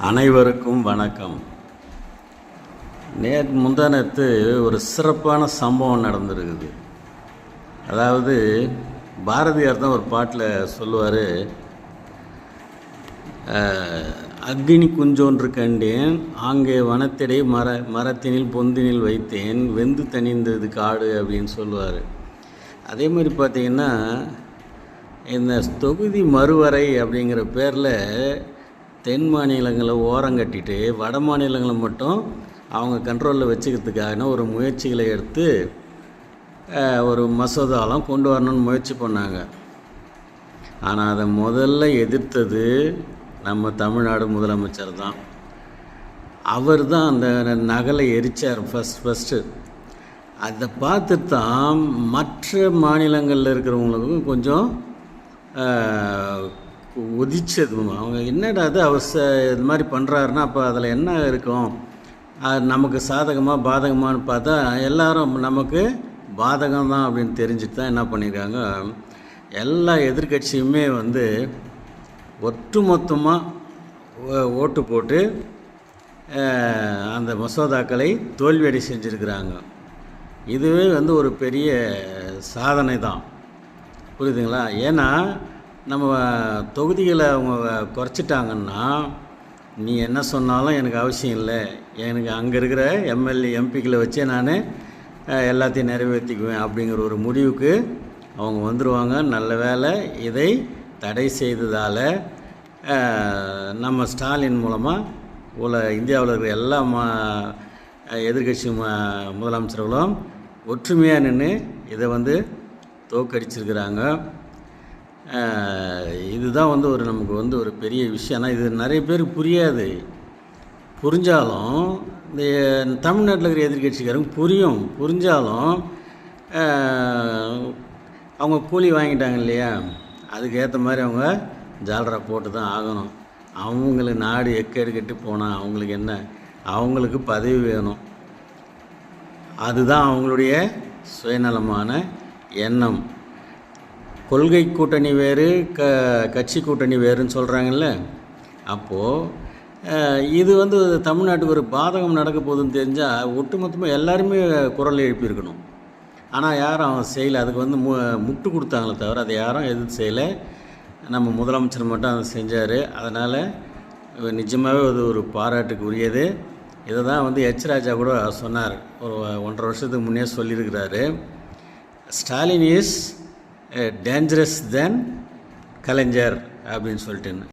அனைவருக்கும் வணக்கம். முந்தானத்து ஒரு சிறப்பான சம்பவம் நடந்திருக்குது. அதாவது பாரதியார் தான் ஒரு பாட்டில் சொல்லுவார், அக்னி குஞ்சொன்று கண்டேன் ஆங்கே வனத்திடை மரத்தினில் பொந்தினில் வைத்தேன் வெந்து தணிந்தது காடு அப்படின்னு சொல்லுவார். அதே மாதிரி பார்த்திங்கன்னா இந்த தொகுதி மறுவரை அப்படிங்கிற பேரில் தென் மாநிலங்களை ஓரங்கட்டிட்டு வட மாநிலங்களை மட்டும் அவங்க கண்ட்ரோலில் வச்சுக்கிறதுக்கான ஒரு முயற்சிகளை எடுத்து ஒரு மசோதாலாம் கொண்டு வரணும்னு முயற்சி பண்ணாங்க. ஆனால் அதை முதல்ல எதிர்த்தது நம்ம தமிழ்நாடு முதலமைச்சர் தான். அவர் தான் அந்த நகலை எரித்தார் ஃபஸ்ட்டு. அதை பார்த்துட்டு தான் மற்ற மாநிலங்களில் இருக்கிறவங்களுக்கும் கொஞ்சம் உதிச்சது. அவங்க என்னடா அது அவர் இது மாதிரி பண்ணுறாருன்னா அப்போ அதில் என்ன இருக்கும், நமக்கு சாதகமாக பாதகமானு பார்த்தா எல்லாரும் நமக்கு பாதகம் தான் அப்படின்னு தெரிஞ்சுட்டு தான் என்ன பண்ணியிருக்காங்க, எல்லா எதிர்கட்சியுமே ஒட்டுமொத்தமாக ஓட்டு போட்டு அந்த மசோதாக்களை தோல்வியடை செஞ்சுருக்கிறாங்க. இதுவே ஒரு பெரிய சாதனை தான், புரியுதுங்களா? ஏன்னா நம்ம தொகுதிகளை அவங்க குறைச்சிட்டாங்கன்னா நீ என்ன சொன்னாலும் எனக்கு அவசியம் இல்லை, எனக்கு அங்கே இருக்கிற எம்எல்ஏ எம்பிக்களை வச்சே நான் எல்லாத்தையும் நிறைவேற்றிக்குவேன் அப்படிங்கிற ஒரு முடிவுக்கு அவங்க வந்துடுவாங்க. நல்ல வேளை இதை தடை செய்ததால் நம்ம ஸ்டாலின் மூலமாக இந்தியாவில் இருக்கிற எல்லா எதிர்கட்சி முதலமைச்சர்களும் ஒற்றுமையாக நின்று இதை தோற்கடிச்சிருக்கிறாங்க. இதுதான் நமக்கு ஒரு பெரிய விஷயம். ஆனால் இது நிறைய பேருக்கு புரியாது. புரிஞ்சாலும் இந்த தமிழ்நாட்டில் இருக்கிற எதிர்கட்சிக்காரங்க புரிஞ்சாலும் அவங்க கூலி வாங்கிட்டாங்க இல்லையா, அதுக்கு ஏற்ற மாதிரி அவங்க ஜாலரா போட்டு தான் ஆகணும். அவங்களுக்கு நாடு எக்கேடு கெட்டு போனால் அவங்களுக்கு என்ன, அவங்களுக்கு பதவி வேணும். அதுதான் அவங்களுடைய சுயநலமான எண்ணம். கொள்கை கூட்டணி வேறு, கட்சி கூட்டணி வேறுன்னு சொல்கிறாங்கல்ல. அப்போது இது தமிழ்நாட்டுக்கு ஒரு பாதகம் நடக்க போகுதுன்னு தெரிஞ்சால் ஒட்டுமொத்தமாக எல்லாருமே குரல் எழுப்பியிருக்கணும். ஆனால் யாரும் அவன் செய்யலை. அதுக்கு முட்டு கொடுத்தாங்களே தவிர அதை யாரும் எதுவும் செய்யலை. நம்ம முதலமைச்சர் மட்டும் அதை செஞ்சார். அதனால் நிஜமாகவே அது ஒரு பாராட்டுக்கு உரியது. இதை தான் எச் ராஜா கூட சொன்னார், ஒரு 1.5 வருஷத்துக்கு முன்னே சொல்லியிருக்கிறாரு. ஸ்டாலின் இஸ் டேஞ்சரஸ் தென் கலைஞர் அப்படின்னு சொல்லிட்டுன்னு.